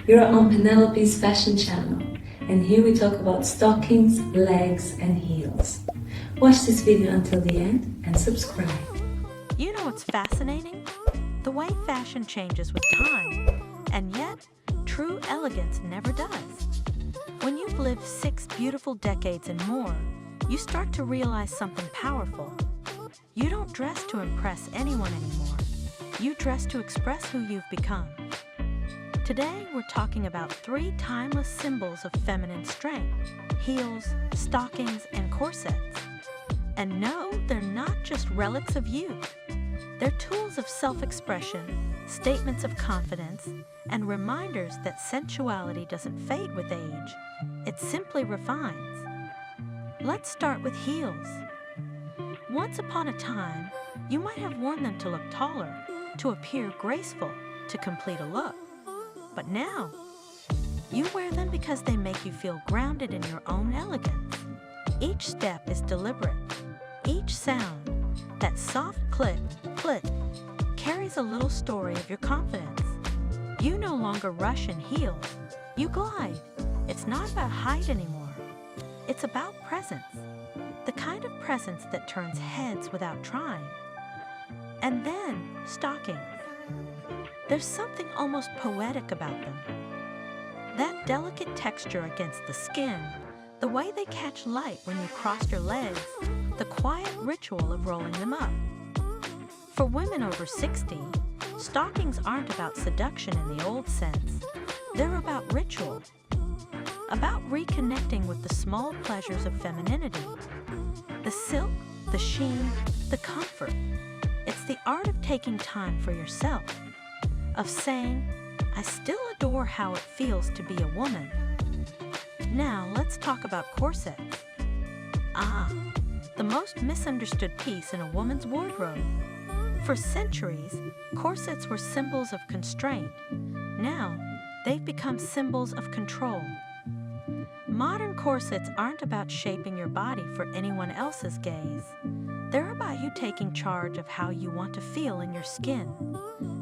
You're on Penelope's fashion channel, and here we talk about stockings, legs, and heels. Watch this video until the end and subscribe. You know what's fascinating? The way fashion changes with time, and yet true elegance never does. When you've lived 6 beautiful decades and more, you start to realize something powerful. You don't dress to impress anyone anymore. You dress to express who you've become. Today, we're talking about 3 timeless symbols of feminine strength: heels, stockings, and corsets. And no, they're not just relics of youth. They're tools of self-expression, statements of confidence, and reminders that sensuality doesn't fade with age. It simply refines. Let's start with heels. Once upon a time, you might have worn them to look taller, to appear graceful, to complete a look. But now, you wear them because they make you feel grounded in your own elegance. Each step is deliberate. Each sound, that soft click, click, carries a little story of your confidence. You no longer rush in heels. You glide. It's not about height anymore. It's about presence. The kind of presence that turns heads without trying. And then, stockings. There's something almost poetic about them. That delicate texture against the skin, the way they catch light when you cross your legs, the quiet ritual of rolling them up. For women over 60, stockings aren't about seduction in the old sense. They're about ritual. About reconnecting with the small pleasures of femininity. The silk, the sheen, the comfort. It's the art of taking time for yourself. Of saying, I still adore how it feels to be a woman. Now let's talk about corsets. The most misunderstood piece in a woman's wardrobe. For centuries, corsets were symbols of constraint. Now, they've become symbols of control. Modern corsets aren't about shaping your body for anyone else's gaze. They're about you taking charge of how you want to feel in your skin.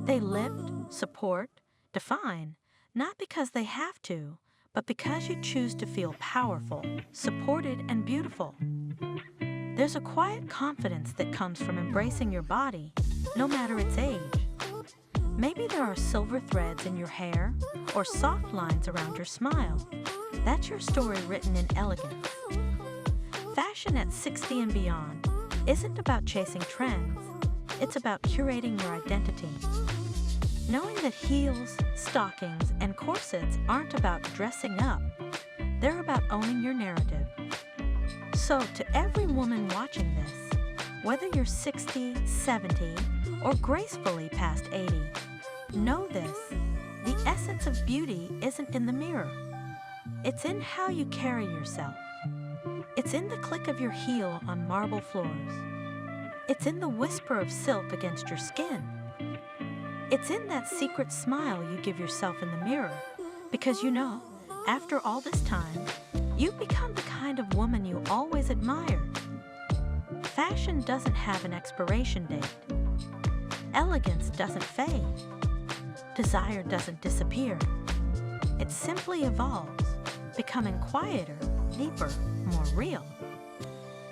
They lift, support, define, not because they have to, but because you choose to feel powerful, supported, and beautiful. There's a quiet confidence that comes from embracing your body, no matter its age. Maybe there are silver threads in your hair or soft lines around your smile. That's your story written in elegance. Fashion at 60 and beyond isn't about chasing trends. It's about curating your identity. Knowing that heels, stockings, and corsets aren't about dressing up. They're about owning your narrative. So to every woman watching this, whether you're 60, 70, or gracefully past 80, know this: the essence of beauty isn't in the mirror. It's in how you carry yourself. It's in the click of your heel on marble floors. It's in the whisper of silk against your skin. It's in that secret smile you give yourself in the mirror, because you know, after all this time, you've become the kind of woman you always admired. Fashion doesn't have an expiration date. Elegance doesn't fade. Desire doesn't disappear. It simply evolves, becoming quieter, deeper, more real.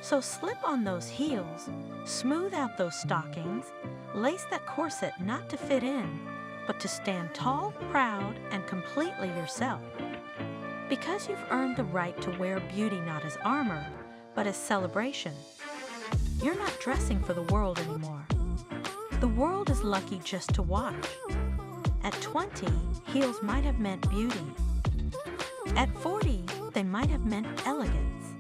So slip on those heels, smooth out those stockings, lace that corset not to fit in, but to stand tall, proud, and completely yourself. Because you've earned the right to wear beauty not as armor, but as celebration. You're not dressing for the world anymore. The world is lucky just to watch. At 20, heels might have meant beauty. At 40, they might have meant elegance.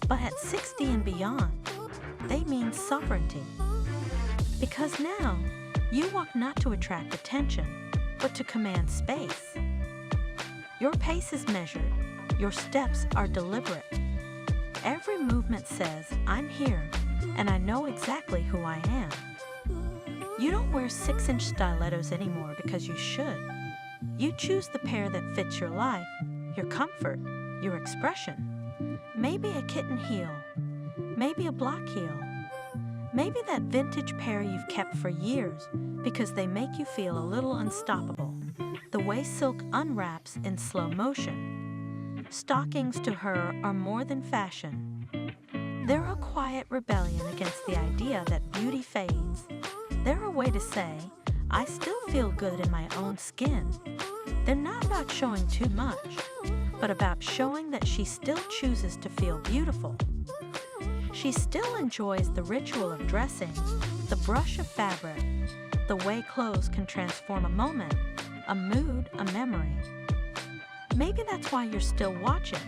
But at 60 and beyond, they mean sovereignty. Because now, you walk not to attract attention, but to command space. Your pace is measured. Your steps are deliberate. Every movement says, I'm here, and I know exactly who I am. You don't wear 6-inch stilettos anymore because you should. You choose the pair that fits your life, your comfort, your expression. Maybe a kitten heel, maybe a block heel, maybe that vintage pair you've kept for years because they make you feel a little unstoppable. the way silk unwraps in slow motion. Stockings to her are more than fashion. They're a quiet rebellion against the idea that beauty fades. They're a way to say, I still feel good in my own skin. They're not about showing too much, but about showing that she still chooses to feel beautiful. She still enjoys the ritual of dressing, the brush of fabric, the way clothes can transform a moment, a mood, a memory. Maybe that's why you're still watching.